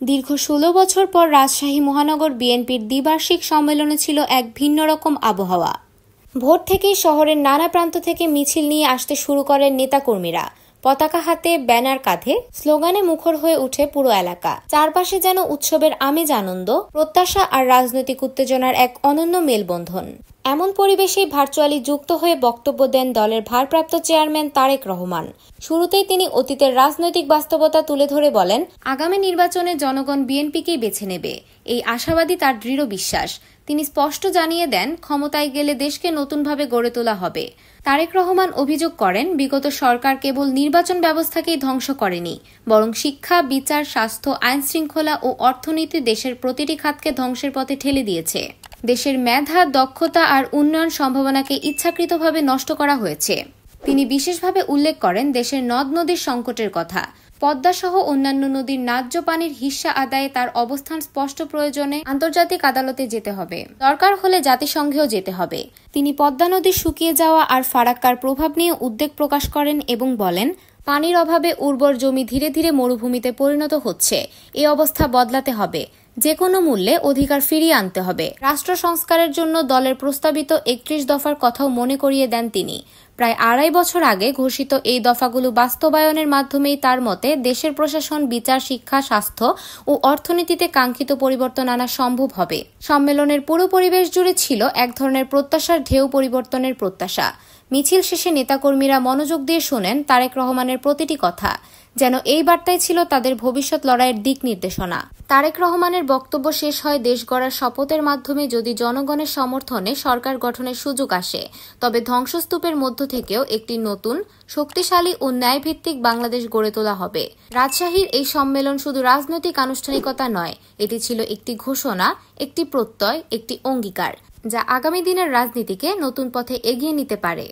দীর্ঘ ১৬ বছর পর রাজশাহী মহানগর বিএনপির দ্বিবার্ষিক সম্মেলনে ছিল এক ভিন্ন রকম আবহাওয়া। ভোর থেকেই শহরের নানা প্রান্ত থেকে মিছিল নিয়ে আসতে শুরু করেন নেতাকর্মীরা। পতাকা হাতে, ব্যানার কাঁধে, স্লোগানে মুখর হয়ে ওঠে পুরো এলাকা। চারপাশে যেন উৎসবের আমেজ, আনন্দ, প্রত্যাশা আর রাজনৈতিক উত্তেজনার এক অনন্য মেলবন্ধন। এমন পরিবেশেই ভার্চুয়ালি যুক্ত হয়ে বক্তব্য দেন দলের ভারপ্রাপ্ত চেয়ারম্যান তারেক রহমান। শুরুতেই তিনি অতীতের রাজনৈতিক বাস্তবতা তুলে ধরে বলেন, আগামী নির্বাচনে জনগণ বিএনপিকেই বেছে নেবে, এই আশাবাদী তার দৃঢ় বিশ্বাস। তিনি স্পষ্ট জানিয়ে দেন, ক্ষমতায় গেলে দেশকে নতুনভাবে গড়ে তোলা হবে। তারেক রহমান অভিযোগ করেন, বিগত সরকার কেবল নির্বাচন ব্যবস্থাকেই ধ্বংস করেনি, বরং শিক্ষা, বিচার, স্বাস্থ্য, আইন শৃঙ্খলা ও অর্থনীতি দেশের প্রতিটি খাতকে ধ্বংসের পথে ঠেলে দিয়েছে। দেশের মেধা, দক্ষতা আর উন্নয়ন সম্ভাবনাকে ইচ্ছাকৃতভাবে নষ্ট করা হয়েছে। তিনি বিশেষভাবে উল্লেখ করেন দেশের নদ নদীর সংকটের কথা। পদ্মাসহ অন্যান্য নদীর ন্যায্য পানির হিস্যা আদায়ে তার অবস্থান স্পষ্ট, প্রয়োজনে আন্তর্জাতিক আদালতে যেতে হবে, দরকার হলে জাতিসংঘেও যেতে হবে। তিনি পদ্মা নদীর শুকিয়ে যাওয়া আর ফারাক্কার প্রভাব নিয়ে উদ্বেগ প্রকাশ করেন এবং বলেন, পানির অভাবে উর্বর জমি ধীরে ধীরে মরুভূমিতে পরিণত হচ্ছে। এই অবস্থা বদলাতে হবে, যে কোনো মূল্যে অধিকার ফিরিয়ে আনতে হবে। রাষ্ট্র সংস্কারের জন্য দলের প্রস্তাবিত ৩১ দফার কথাও মনে করিয়ে দেন তিনি। প্রায় ২.৫ বছর আগে ঘোষিত এই দফাগুলো বাস্তবায়নের মাধ্যমেই তার মতে দেশের প্রশাসন, বিচার, শিক্ষা, স্বাস্থ্য ও অর্থনীতিতে কাঙ্ক্ষিত পরিবর্তন আনা সম্ভব হবে। সম্মেলনের পুরো পরিবেশ জুড়ে ছিল এক ধরনের প্রত্যাশার ঢেউ, পরিবর্তনের প্রত্যাশা। মিছিল শেষে নেতাকর্মীরা মনোযোগ দিয়ে শোনেন তারেক রহমানের প্রতিটি কথা, যেন এই বার্তাই ছিল তাদের ভবিষ্যৎ লড়াইয়ের দিক নির্দেশনা। তারেক রহমানের বক্তব্য শেষ হয়, দেশ গড়ার শপথের মাধ্যমে যদি জনগণের সমর্থনে সরকার গঠনের সুযোগ আসে, তবে ধ্বংসস্তূপের মধ্য থেকেও একটি নতুন, শক্তিশালী ও ন্যায়ভিত্তিক বাংলাদেশ গড়ে তোলা হবে। রাজশাহীর এই সম্মেলন শুধু রাজনৈতিক আনুষ্ঠানিকতা নয়, এটি ছিল একটি ঘোষণা, একটি প্রত্যয়, একটি অঙ্গীকার, যা আগামী দিনের রাজনীতিকে নতুন পথে এগিয়ে নিতে পারে।